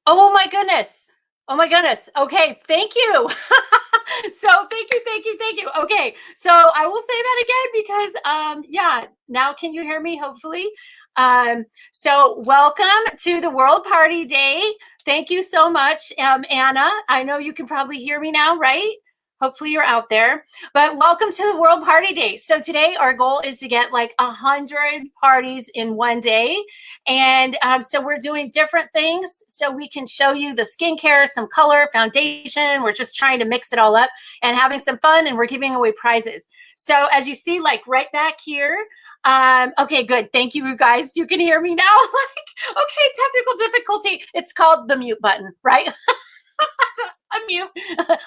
Oh my goodness. Oh my goodness. Okay, thank you. So thank you. Okay, so I will say that again because yeah, now can you hear me hopefully? So welcome to the World Party Day. Thank you so much, Anna. I know you can probably hear me now, right? Hopefully you're out there. But welcome to the World Party Day. So today our goal is to get like 100 parties in one day. And so we're doing different things so we can show you the skincare, some color, foundation. We're just trying to mix it all up and having some fun, and we're giving away prizes. So as you see, like right back here, okay, good. Thank you, guys. You can hear me now. Like, okay, technical difficulty. It's called the mute button, right? Unmute.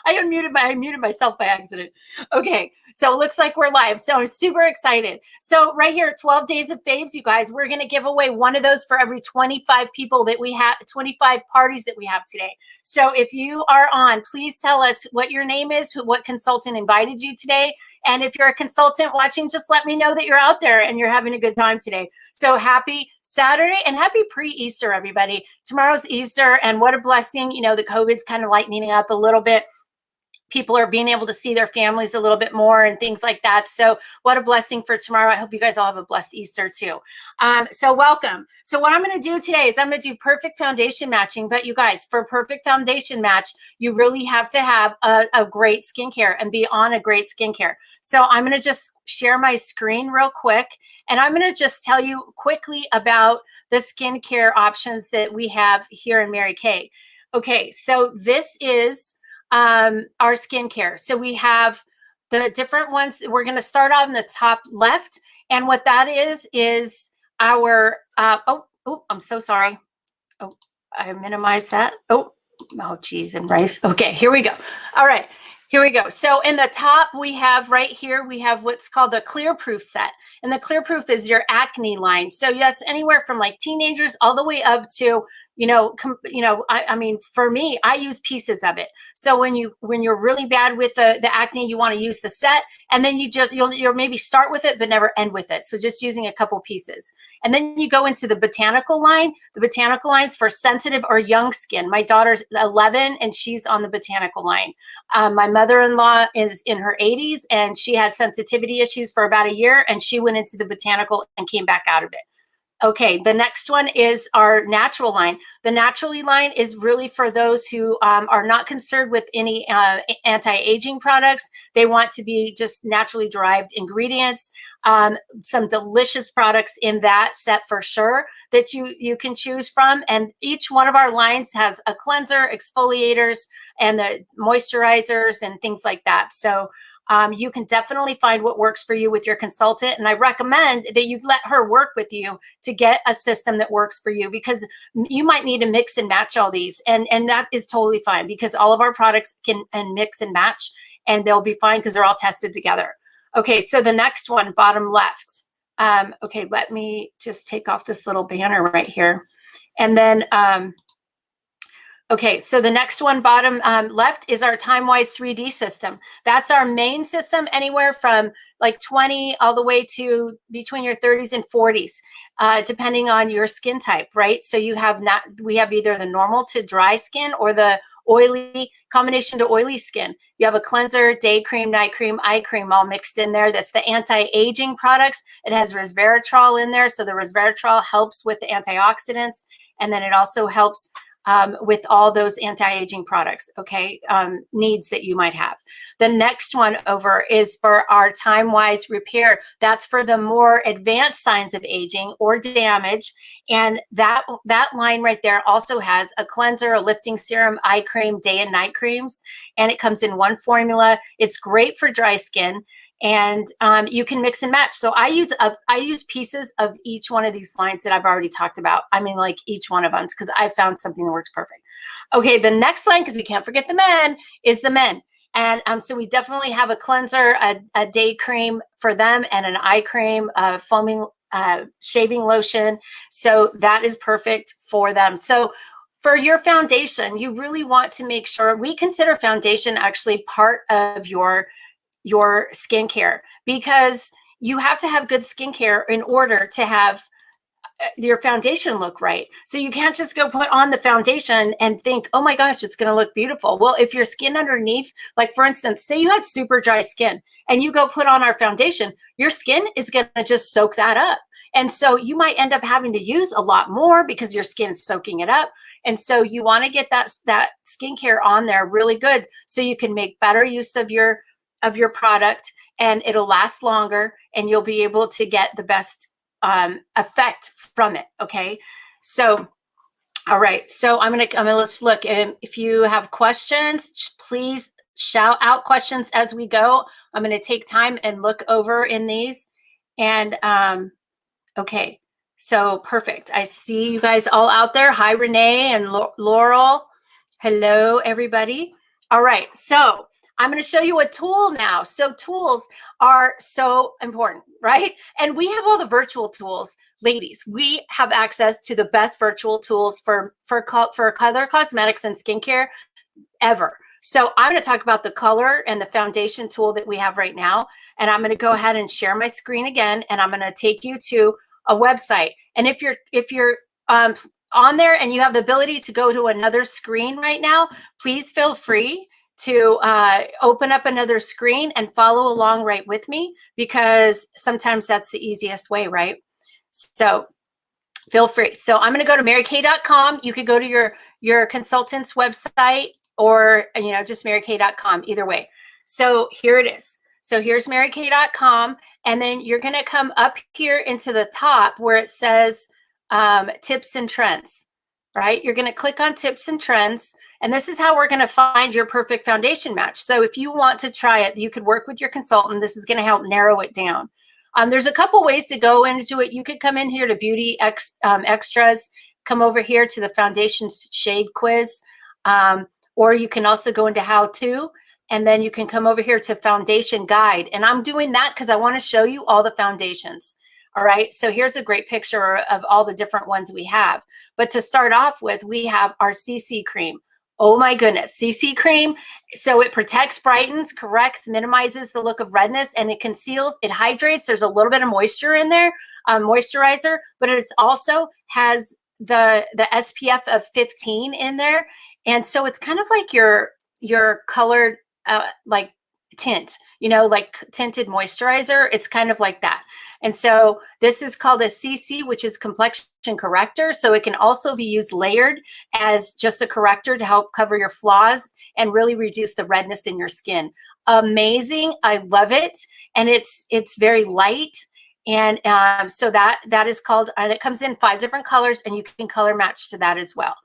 I muted myself by accident. Okay, so it looks like we're live. So I'm super excited. So right here, 12 days of faves, you guys. We're gonna give away one of those for every 25 people that we have, 25 parties that we have today. So if you are on, please tell us what your name is, what consultant invited you today. And if you're a consultant watching, just let me know that you're out there and you're having a good time today. So happy Saturday and happy pre-Easter, everybody. Tomorrow's Easter, and what a blessing. You know, the COVID's kind of lightening up a little bit. People are being able to see their families a little bit more and things like that. So what a blessing for tomorrow. I hope you guys all have a blessed Easter too. So welcome. So what I'm going to do today is I'm going to do perfect foundation matching. But you guys, for perfect foundation match, you really have to have a great skincare and be on a great skincare. So I'm going to just share my screen real quick. And I'm going to just tell you quickly about the skincare options that we have here in Mary Kay. Okay, so this is our skincare. So we have the different ones. We're going to start on the top left. And what that is our, I'm so sorry. Oh, I minimized that. Oh, cheese and rice. Okay, here we go. All right, here we go. So in the top, we have right here, we have what's called the Clear Proof set. And the Clear Proof is your acne line. So that's anywhere from like teenagers all the way up to, I mean, for me, I use pieces of it. So when you're really bad with the acne, you want to use the set, and then you'll maybe start with it but never end with it. So just using a couple pieces. And then you go into the botanical line. The botanical line's for sensitive or young skin. My daughter's 11 and she's on the botanical line. My mother-in-law is in her 80s and she had sensitivity issues for about a year, and she went into the botanical and came back out of it. Okay, the next one is our natural line. The naturally line is really for those who are not concerned with any anti-aging products. They want to be just naturally derived ingredients. Some delicious products in that set for sure that you can choose from. And each one of our lines has a cleanser, exfoliators, and the moisturizers and things like that. So you can definitely find what works for you with your consultant. And I recommend that you let her work with you to get a system that works for you, because you might need to mix and match all these. And that is totally fine, because all of our products can mix and match, and they'll be fine because they're all tested together. Okay, so the next one, bottom left. Okay, let me just take off this little banner right here. And then okay, so the next one, bottom left, is our TimeWise 3D system. That's our main system, anywhere from like 20 all the way to between your 30s and 40s, depending on your skin type, right? So we have either the normal to dry skin or the oily combination to oily skin. You have a cleanser, day cream, night cream, eye cream all mixed in there. That's the anti-aging products. It has resveratrol in there. So the resveratrol helps with the antioxidants. And then it also helps with all those anti-aging products, okay, needs that you might have. The next one over is for our TimeWise Repair. That's for the more advanced signs of aging or damage. And that line right there also has a cleanser, a lifting serum, eye cream, day and night creams. And it comes in one formula. It's great for dry skin. And you can mix and match. So I use pieces of each one of these lines that I've already talked about. I mean, like each one of them, because I found something that works perfect. Okay, the next line, because we can't forget the men, is the men. And so we definitely have a cleanser, a day cream for them, and an eye cream, foaming shaving lotion. So that is perfect for them. So for your foundation, you really want to make sure, we consider foundation actually part of your skincare, because you have to have good skincare in order to have your foundation look right. So you can't just go put on the foundation and think, oh my gosh, it's going to look beautiful. Well, if your skin underneath, like for instance, say you had super dry skin and you go put on our foundation, your skin is going to just soak that up. And so you might end up having to use a lot more because your skin is soaking it up. And so you want to get that skincare on there really good so you can make better use of your product, and it'll last longer and you'll be able to get the best effect from it. Okay. So, all right. So let's look. If you have questions, please shout out questions as we go. I'm going to take time and look over in these. And okay. So perfect. I see you guys all out there. Hi, Renee and Laurel. Hello, everybody. All right. So I'm going to show you a tool now. So tools are so important, right? And we have all the virtual tools. Ladies, we have access to the best virtual tools for color cosmetics and skincare ever. So I'm going to talk about the color and the foundation tool that we have right now. And I'm going to go ahead and share my screen again. And I'm going to take you to a website. And if you're on there and you have the ability to go to another screen right now, please feel free to open up another screen and follow along right with me, because sometimes that's the easiest way, right? So feel free. So I'm going to go to marykay.com. You could go to your consultant's website, or just marykay.com, either way. So here it is. So here's marykay.com, and then you're going to come up here into the top where it says tips and trends, right? You're going to click on tips and trends. And this is how we're going to find your perfect foundation match. So if you want to try it, you could work with your consultant. This is going to help narrow it down. There's a couple ways to go into it. You could come in here to beauty extras, come over here to the foundation shade quiz, or you can also go into how to, and then you can come over here to foundation guide. And I'm doing that because I want to show you all the foundations. All right, so here's a great picture of all the different ones we have. But to start off with, we have our CC cream. Oh my goodness, CC cream. So it protects, brightens, corrects, minimizes the look of redness, and it conceals, it hydrates. There's a little bit of moisture in there, moisturizer, but it also has the SPF of 15 in there. And so it's kind of like your colored like tint, like tinted moisturizer. It's kind of like that. And so this is called a CC, which is complexion corrector. So it can also be used layered as just a corrector to help cover your flaws and really reduce the redness in your skin. Amazing. I love it. And it's very light. And so that is called, and it comes in 5 different colors, and you can color match to that as well.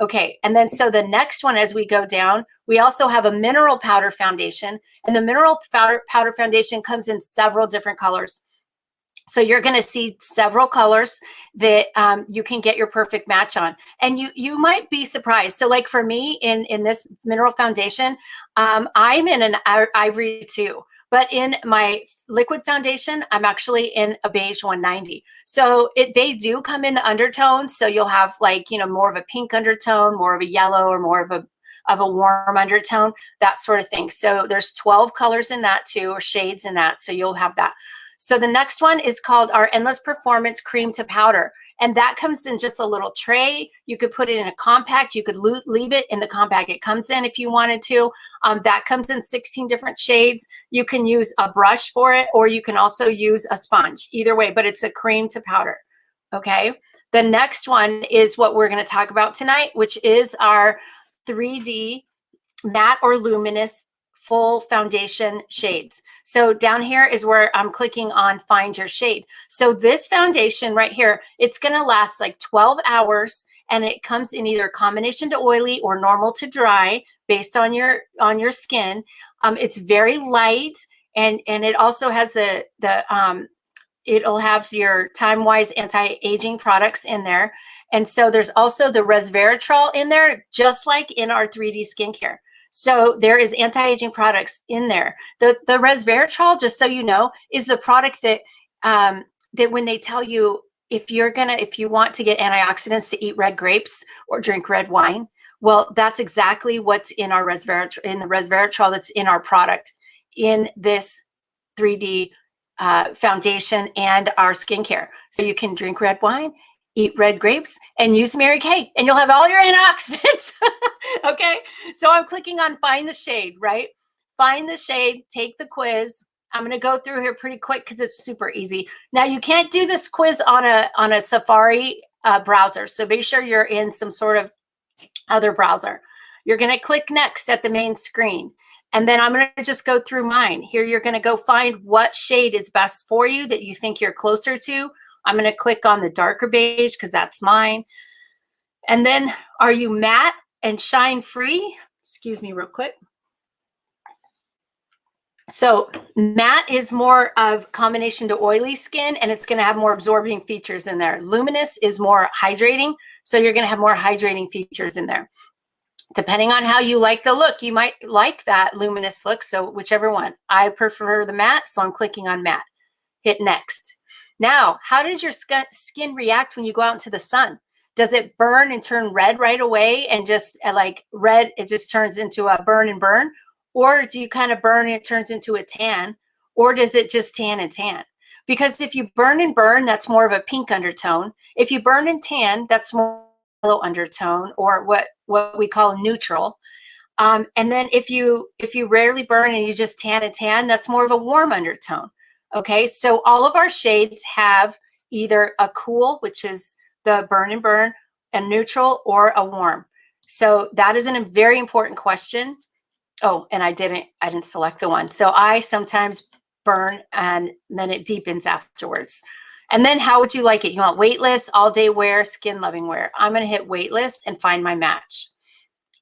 Okay, and then so the next one, as we go down, we also have a mineral powder foundation, and the mineral powder foundation comes in several different colors. So you're going to see several colors that you can get your perfect match on, and you might be surprised. So like for me in this mineral foundation, I'm in an ivory 2. But in my liquid foundation, I'm actually in a beige 190. So they do come in the undertones. So you'll have more of a pink undertone, more of a yellow, or more of a warm undertone, that sort of thing. So there's 12 colors in that too, or shades in that. So you'll have that. So the next one is called our Endless Performance Cream to Powder. And that comes in just a little tray. You could put it in a compact. You could leave it in the compact it comes in if you wanted to. That comes in 16 different shades. You can use a brush for it, or you can also use a sponge. Either way, but it's a cream to powder. Okay. The next one is what we're going to talk about tonight, which is our 3D matte or luminous full foundation shades. So down here is where I'm clicking on find your shade. So this foundation right here, it's going to last like 12 hours, and it comes in either combination to oily or normal to dry based on your skin. It's very light, and it also has it'll have your time-wise anti-aging products in there. And so there's also the resveratrol in there, just like in our 3D skincare. So there is anti-aging products in there. The resveratrol, just so you know, is the product that when they tell you if you want to get antioxidants to eat red grapes or drink red wine, well, that's exactly what's in our resveratrol that's in our product in this 3D foundation and our skincare. So you can drink red wine eat red grapes and use Mary Kay, and you'll have all your antioxidants. Okay, so I'm clicking on find the shade, right? Find the shade, take the quiz. I'm going to go through here pretty quick because it's super easy. Now you can't do this quiz on a Safari browser, so make sure you're in some sort of other browser. You're going to click next at the main screen. And then I'm going to just go through mine. Here you're going to go find what shade is best for you that you think you're closer to. I'm going to click on the darker beige because that's mine. And then are you matte and shine free? Excuse me real quick. So matte is more of combination to oily skin, and it's going to have more absorbing features in there. Luminous is more hydrating, so you're going to have more hydrating features in there. Depending on how you like the look, you might like that luminous look, so whichever one. I prefer the matte, so I'm clicking on matte. Hit next. Now, how does your skin react when you go out into the sun? Does it burn and turn red right away and just like red, it just turns into a burn and burn? Or do you kind of burn and it turns into a tan? Or does it just tan and tan? Because if you burn and burn, that's more of a pink undertone. If you burn and tan, that's more yellow undertone, or what we call neutral. And then if you rarely burn and you just tan and tan, that's more of a warm undertone. Okay, so all of our shades have either a cool, which is the burn and burn, a neutral, or a warm. So that is a very important question. Oh, and I didn't select the one. So I sometimes burn and then it deepens afterwards. And then how would you like it? You want weightless, all day wear, skin loving wear. I'm going to hit weightless and find my match.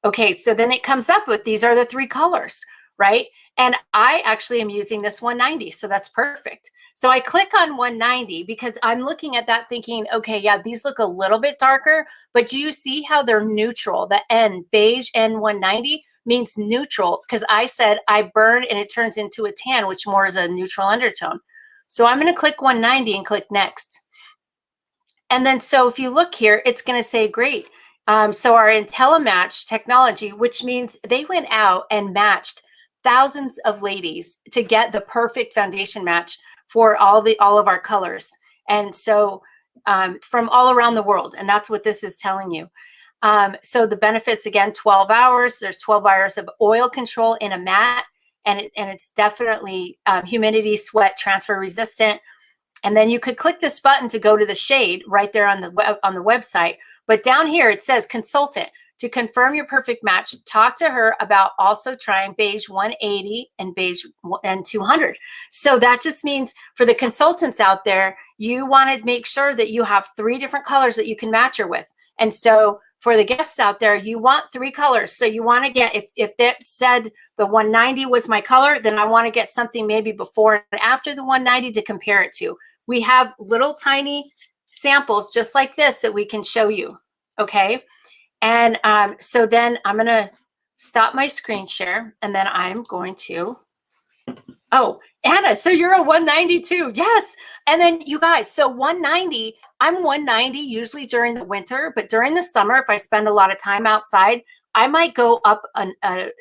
Okay, so then it comes up with these are the 3 colors, right? And I actually am using this 190, so that's perfect. So I click on 190 because I'm looking at that thinking, okay, yeah, these look a little bit darker, but do you see how they're neutral? The N, beige N190 means neutral because I said I burn and it turns into a tan, which more is a neutral undertone. So I'm going to click 190 and click next. And then so if you look here, it's going to say great. So our IntelliMatch technology, which means they went out and matched thousands of ladies to get the perfect foundation match for all of our colors. And so from all around the world, and that's what this is telling you. So the benefits, again, 12 hours. There's 12 hours of oil control in a matte, and it's definitely humidity, sweat, transfer resistant. And then you could click this button to go to the shade right there on the website. But down here it says consultant. To confirm your perfect match, talk to her about also trying beige 180 and beige and 200. So that just means for the consultants out there, you want to make sure that you have 3 different colors that you can match her with. And so for the guests out there, you want 3 colors. So you want to get, if that said the 190 was my color, then I want to get something maybe before and after the 190 to compare it to. We have little tiny samples just like this that we can show you. Okay. And so then I'm going to stop my screen share, and then I'm going to, oh, Anna, so you're a 192. Yes. And then you guys, so 190, I'm 190 usually during the winter, but during the summer, if I spend a lot of time outside, I might go up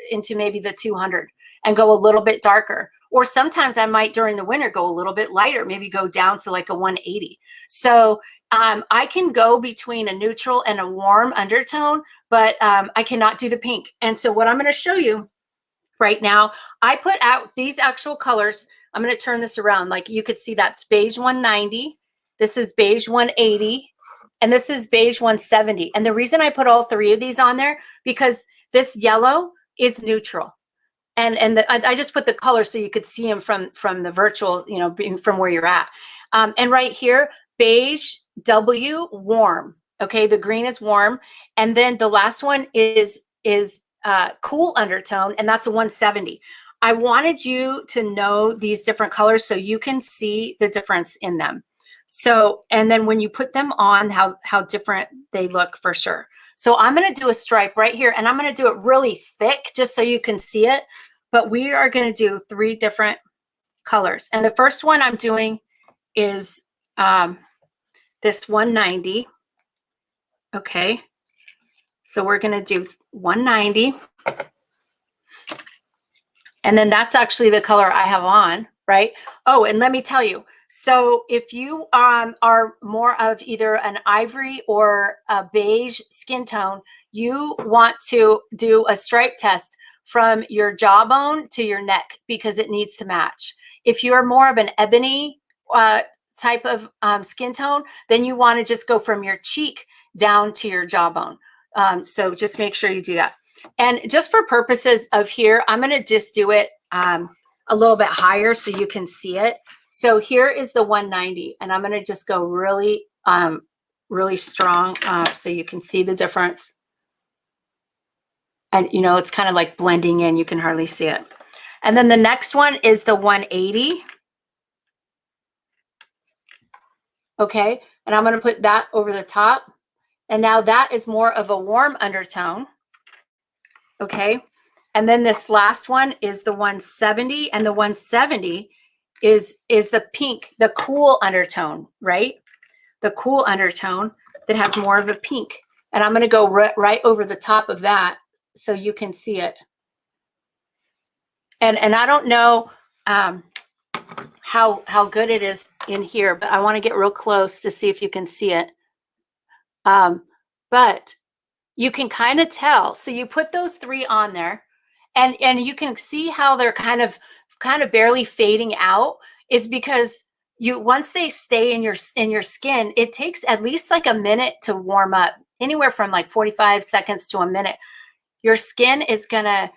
into maybe the 200 and go a little bit darker. Or sometimes I might during the winter go a little bit lighter, maybe go down to like a 180. So I can go between a neutral and a warm undertone, but I cannot do the pink. And so what I'm going to show you right now, I put out these actual colors. I'm going to turn this around. Like you could see that's beige 190. This is beige 180. And this is beige 170. And the reason I put all 3 of these on there, because this yellow is neutral. And I just put the color so you could see them from the virtual, you know, being from where you're at. And right here, beige W warm. Okay, the green is warm. And then the last one is cool undertone, and that's a 170. I wanted you to know these different colors so you can see the difference in them. So, and then when you put them on, how different they look for sure. So I'm going to do a stripe right here, and I'm going to do it really thick just so you can see it. But we are going to do 3 different colors. And the first one I'm doing is this 190. Okay. So we're going to do 190. And then that's actually the color I have on right? Oh, and let me tell you, so if you are more of either an ivory or a beige skin tone, you want to do a stripe test from your jawbone to your neck because it needs to match. If you're more of an ebony type of skin tone, then you want to just go from your cheek down to your jawbone. So just make sure you do that. And just for purposes of here, I'm going to just do it a little bit higher so you can see it. So here is the 190, and I'm going to just go really, really strong so you can see the difference. And, you know, it's kind of like blending in. You can hardly see it. And then the next one is the 180. Okay. And I'm going to put that over the top. And now that is more of a warm undertone. Okay. And then this last one is the 170, and the 170 is the pink, the cool undertone, right? The cool undertone that has more of a pink. And I'm going to go right over the top of that so you can see it. And I don't know how good it is in here, but I want to get real close to see if you can see it. But you can kind of tell. So you put those three on there, and you can see how they're kind of barely fading out, is because once they stay in your skin, it takes at least like a minute to warm up, anywhere from like 45 seconds to a minute. Your skin is gonna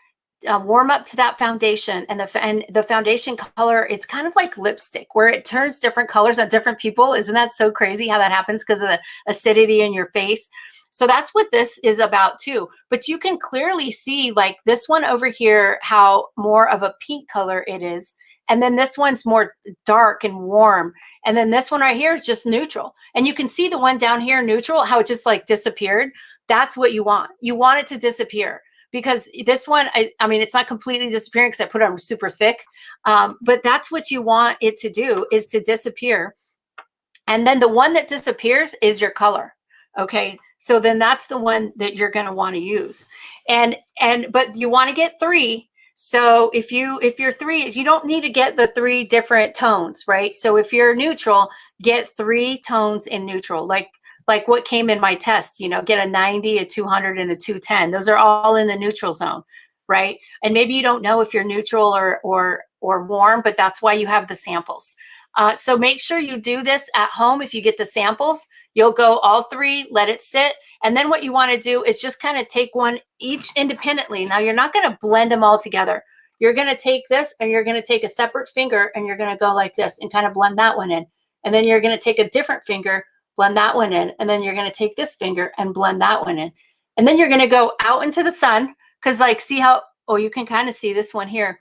warm up to that foundation, and the foundation color, it's kind of like lipstick where it turns different colors on different people. Isn't that so crazy how that happens because of the acidity in your face? So that's what this is about too. But you can clearly see, like this one over here, how more of a pink color it is. And then this one's more dark and warm. And then this one right here is just neutral. And you can see the one down here, neutral, how it just like disappeared. That's what you want. You want it to disappear, because this one, I mean, it's not completely disappearing because I put it on super thick. But that's what you want it to do, is to disappear. And then the one that disappears is your color. Okay. So then that's the one that you're going to want to use. But you want to get three. So if you're three, you don't need to get the three different tones, right? So if you're neutral, get 3 tones in neutral, like what came in my test, you know, get a 90, a 200, and a 210. Those are all in the neutral zone, right? And maybe you don't know if you're neutral or warm, but that's why you have the samples. So make sure you do this at home. If you get the samples, you'll go all 3, let it sit. And then what you want to do is just kind of take one each independently. Now, you're not going to blend them all together. You're going to take this, and you're going to take a separate finger, and you're going to go like this and kind of blend that one in. And then you're going to take a different finger, blend that one in. And then you're going to take this finger and blend that one in. And then you're going to go out into the sun, because like, see how, oh, you can kind of see this one here.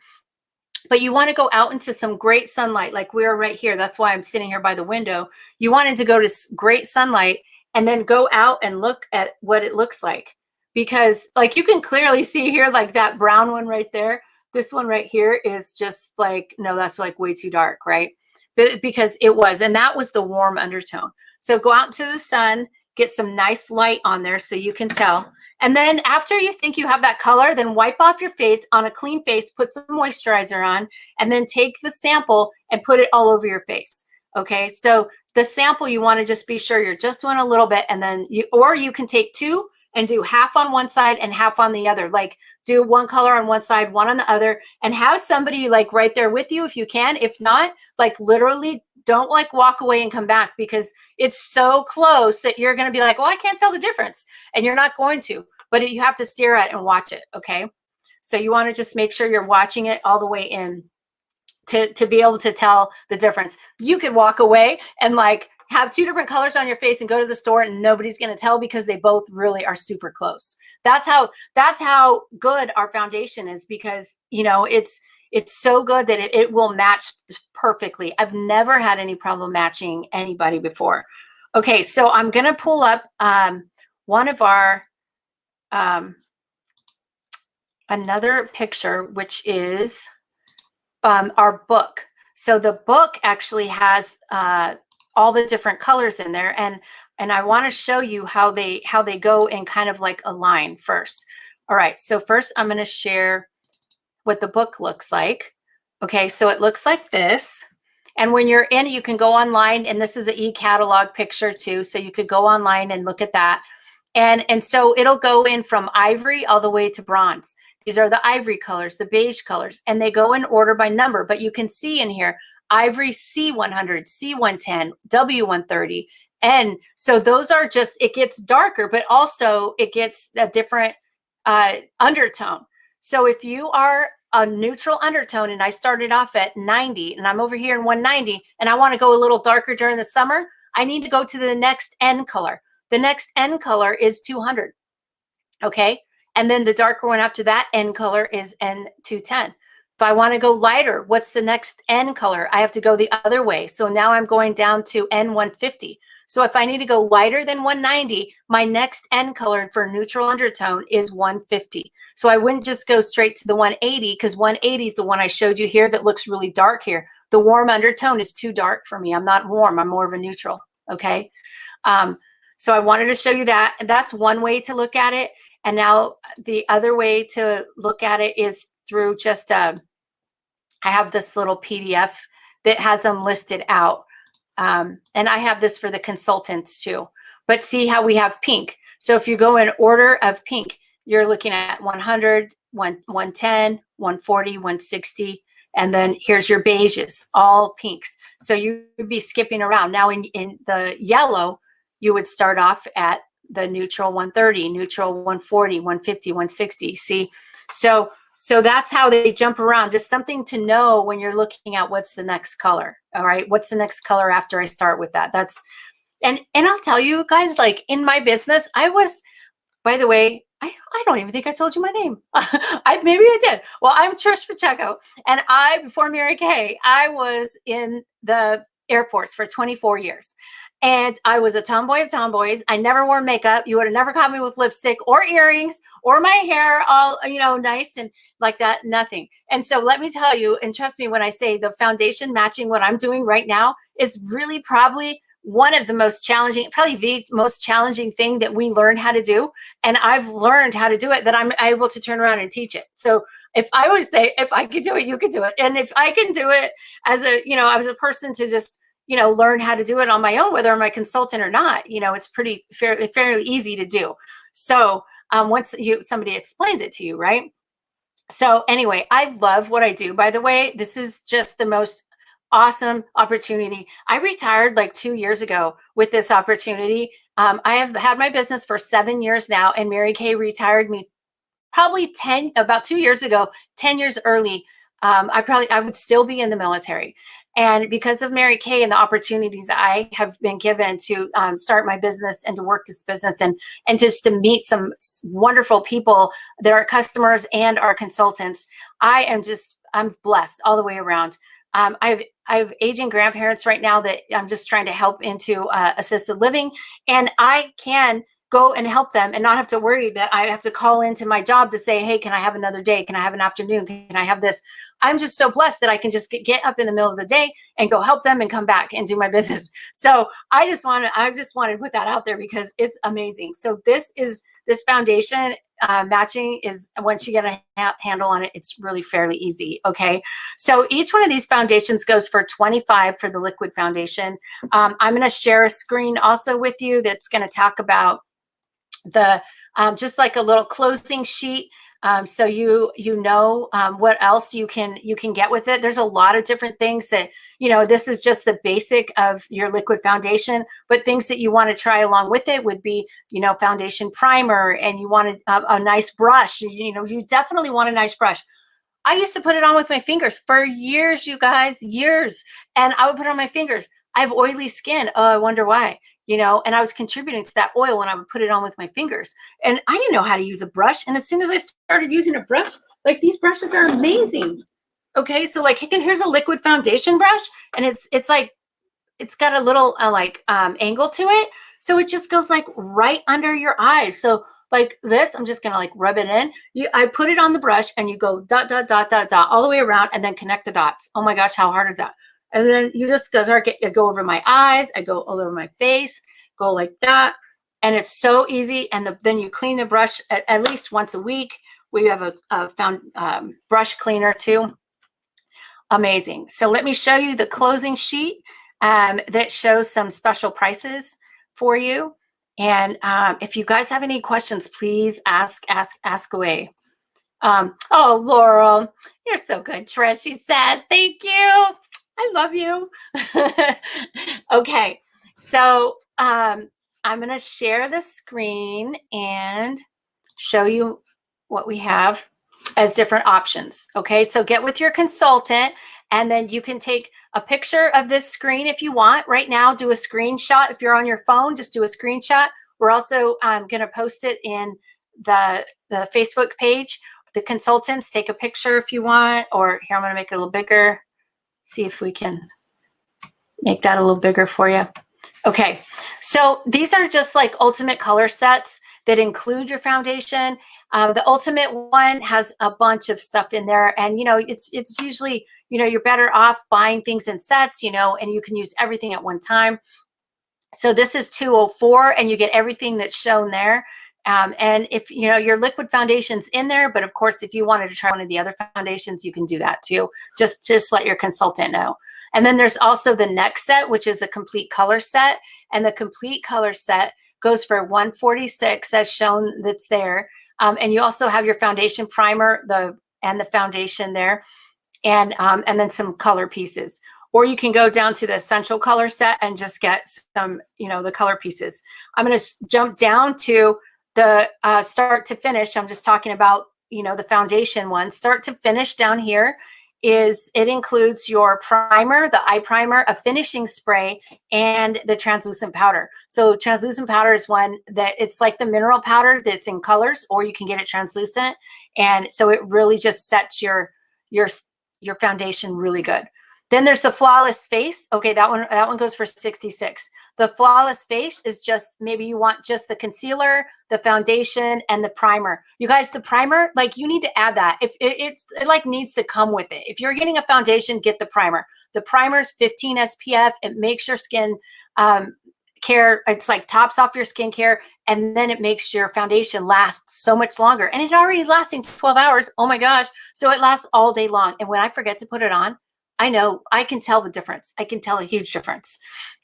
But you want to go out into some great sunlight, like we're right here. That's why I'm sitting here by the window. You wanted to go to great sunlight and then go out and look at what it looks like. Because like you can clearly see here, like that brown one right there. This one right here is just like, no, that's like way too dark, right? Because it was, and that was the warm undertone. So go out to the sun, get some nice light on there so you can tell. And then after you think you have that color, then wipe off your face on a clean face, put some moisturizer on, and then take the sample and put it all over your face. Okay, so the sample, you want to just be sure you're just doing a little bit, and then you can take 2 and do half on one side and half on the other. Like do one color on one side, one on the other, and have somebody like right there with you if you can. If not, like literally don't like walk away and come back, because it's so close that you're going to be like, well, I can't tell the difference. And you're not going to, but you have to stare at it and watch it. Okay. So you want to just make sure you're watching it all the way in to be able to tell the difference. You could walk away and like have 2 different colors on your face and go to the store and nobody's going to tell, because they both really are super close. That's how good our foundation is, because, you know, it's so good that it will match perfectly. I've never had any problem matching anybody before. Okay, so I'm going to pull up one of our, another picture, which is our book. So the book actually has all the different colors in there. And I want to show you how they go in kind of like a line first. All right, so first I'm going to share what the book looks like. Okay, so it looks like this. And when you're in, you can go online, and this is an e-catalog picture too. So you could go online and look at that. And so it'll go in from ivory all the way to bronze. These are the ivory colors, the beige colors, and they go in order by number. But you can see in here, ivory C100, C110, W130. And so those are just, it gets darker, but also it gets a different undertone. So if you are a neutral undertone and I started off at 90 and I'm over here in 190 and I want to go a little darker during the summer, I need to go to the next N color. The next N color is 200. Okay. And then the darker one after that N color is N210. If I want to go lighter, what's the next N color? I have to go the other way. So now I'm going down to N150. So if I need to go lighter than 190, my next N color for neutral undertone is 150. So I wouldn't just go straight to the 180 because 180 is the one I showed you here that looks really dark here. The warm undertone is too dark for me. I'm not warm. I'm more of a neutral. Okay. So I wanted to show you that. And that's one way to look at it. And now the other way to look at it is through just, I have this little PDF that has them listed out. And I have this for the consultants too. But see how we have pink. So if you go in order of pink, you're looking at 100, 110, 140, 160. And then here's your beiges, all pinks. So you would be skipping around. Now in the yellow, you would start off at the neutral 130, neutral 140, 150, 160. See, so that's how they jump around. Just something to know when you're looking at what's the next color. All right, what's the next color after I start with that? That's and I'll tell you guys, like in my business, I was, by the way, I don't even think I told you my name. Maybe I did. Well, I'm Trish Pacheco, and before Mary Kay, I was in the Air Force for 24 years. And I was a tomboy of tomboys. I never wore makeup. You would have never caught me with lipstick or earrings or my hair all, nice and like that, nothing. And so let me tell you, and trust me when I say the foundation matching what I'm doing right now is really probably one of the most challenging, probably the most challenging thing that we learn how to do. And I've learned how to do it that I'm able to turn around and teach it. So if I always say, if I could do it, you could do it. And if I can do it as a person to just, learn how to do it on my own, whether I'm a consultant or not, it's pretty fairly easy to do. So once somebody explains it to you, right? So anyway, I love what I do. By the way, this is just the most awesome opportunity. I retired like 2 years ago with this opportunity. I have had my business for 7 years now, and Mary Kay retired me probably about 2 years ago, 10 years early. I would still be in the military. And because of Mary Kay and the opportunities I have been given to start my business and to work this business and just to meet some wonderful people that are customers and our consultants, I'm blessed all the way around. I have aging grandparents right now that I'm just trying to help into assisted living, and I can go and help them and not have to worry that I have to call into my job to say, hey, can I have another day? Can I have an afternoon? Can I have this? I'm just so blessed that I can just get up in the middle of the day and go help them and come back and do my business. So I just wanted to put that out there because it's amazing. So this foundation matching is, once you get a handle on it, it's really fairly easy. Okay. So each one of these foundations goes for $25 for the liquid foundation. I'm going to share a screen also with you that's going to talk about the just like a little closing sheet. So what else you can get with it. There's a lot of different things that, this is just the basic of your liquid foundation, but things that you want to try along with it would be, foundation primer, and you want a nice brush. You definitely want a nice brush. I used to put it on with my fingers for years, you guys, years. And I would put it on my fingers. I have oily skin. Oh, I wonder why. And I was contributing to that oil when I would put it on with my fingers. And I didn't know how to use a brush. And as soon as I started using a brush, like these brushes are amazing. Okay, so like here's a liquid foundation brush, and it's like it's got a little angle to it, so it just goes like right under your eyes. So like this, I'm just gonna like rub it in. I put it on the brush, and you go dot dot dot dot dot all the way around, and then connect the dots. Oh my gosh, how hard is that? And then you just go over my eyes. I go all over my face, go like that. And it's so easy. And then you clean the brush at least once a week. We have a brush cleaner too. Amazing. So let me show you the closing sheet that shows some special prices for you. And if you guys have any questions, please ask away. Oh, Laurel, you're so good, Trish. She says, thank you. I love you. Okay, so I'm going to share the screen and show you what we have as different options. Okay, so get with your consultant and then you can take a picture of this screen if you want. Right now, do a screenshot. If you're on your phone, just do a screenshot. We're also going to post it in the Facebook page. The consultants, take a picture if you want, or here, I'm going to make it a little bigger. See if we can make that a little bigger for you. Okay, so these are just like ultimate color sets that include your foundation. The ultimate one has a bunch of stuff in there, and you know, it's usually, you know, you're better off buying things in sets, you know, and you can use everything at one time. So this is 204, and you get everything that's shown there. And if you know your liquid foundation's in there, but of course, if you wanted to try one of the other foundations, you can do that too. Just let your consultant know. And then there's also the next set, which is the complete color set. And the complete color set goes for $146 as shown that's there. And you also have your foundation primer, the foundation there, and then some color pieces. Or you can go down to the essential color set and just get some, you know, the color pieces. I'm going to jump down to the start to finish. I'm just talking about, you know, the foundation one. Start to finish down here is, it includes your primer, the eye primer, a finishing spray, and the translucent powder. So translucent powder is one that it's like the mineral powder that's in colors, or you can get it translucent. And so it really just sets your foundation really good. Then there's the flawless face. Okay, that one goes for $66. The flawless face is just, maybe you want just the concealer, the foundation, and the primer. You guys, the primer, like, you need to add that. If it like needs to come with it. If you're getting a foundation, get the primer. The primer's 15 SPF. It makes your skin care. It's like tops off your skincare, and then it makes your foundation last so much longer. And it already lasting 12 hours. Oh my gosh! So it lasts all day long. And when I forget to put it on, I know I can tell the difference. I can tell a huge difference.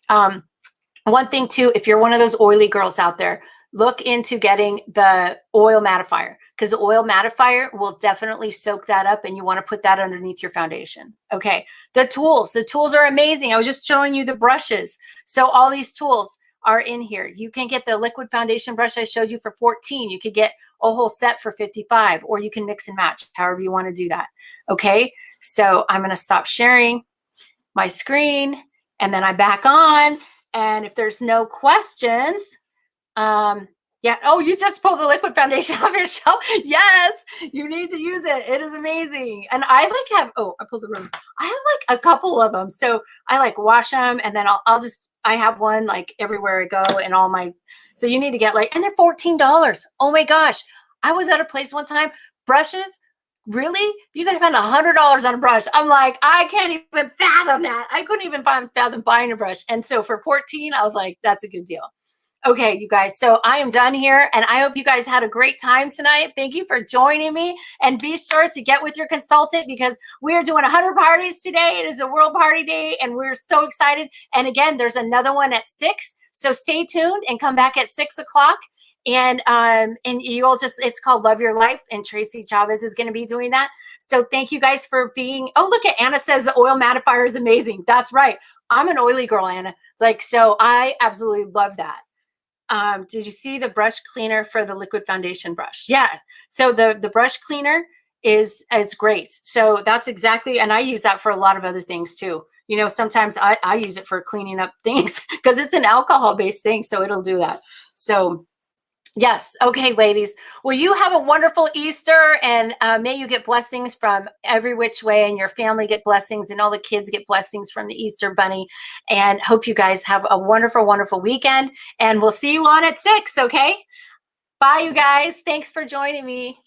One thing too, if you're one of those oily girls out there, look into getting the oil mattifier, because the oil mattifier will definitely soak that up, and you want to put that underneath your foundation. Okay, the tools are amazing. I was just showing you the brushes. So all these tools are in here. You can get the liquid foundation brush I showed you for $14. You could get a whole set for $55, or you can mix and match, however you want to do that. Okay. So I'm going to stop sharing my screen, and then I back on. And if there's no questions, yeah. Oh, you just pulled the liquid foundation off your shelf. Yes, you need to use it. It is amazing. And I like have, oh, I pulled the room. I have like a couple of them. So I like wash them, and then I have one like everywhere I go, and all my, so you need to get like, and they're $14. Oh my gosh. I was at a place one time, brushes. Really? You guys spend $100 on a brush? I'm like, I can't even fathom that. I couldn't even fathom buying a brush. And so for $14, I was like, that's a good deal. Okay, you guys. So I am done here, and I hope you guys had a great time tonight. Thank you for joining me, and be sure to get with your consultant, because we are doing 100 parties today. It is a World Party Day, and we're so excited. And again, there's another one at 6. So stay tuned and come back at 6 o'clock. And you'll just, it's called Love Your Life, and Tracy Chavez is going to be doing that. So thank you guys for being, oh, look at Anna says the oil mattifier is amazing. That's right. I'm an oily girl, Anna. Like, so I absolutely love that. Did you see the brush cleaner for the liquid foundation brush? Yeah. So the brush cleaner is great. So that's exactly, and I use that for a lot of other things too. You know, sometimes I use it for cleaning up things, because it's an alcohol-based thing. So it'll do that. So yes. Okay, ladies. Well, you have a wonderful Easter, and may you get blessings from every which way, and your family get blessings, and all the kids get blessings from the Easter Bunny. And hope you guys have a wonderful, wonderful weekend. And we'll see you on at 6. Okay. Bye, you guys. Thanks for joining me.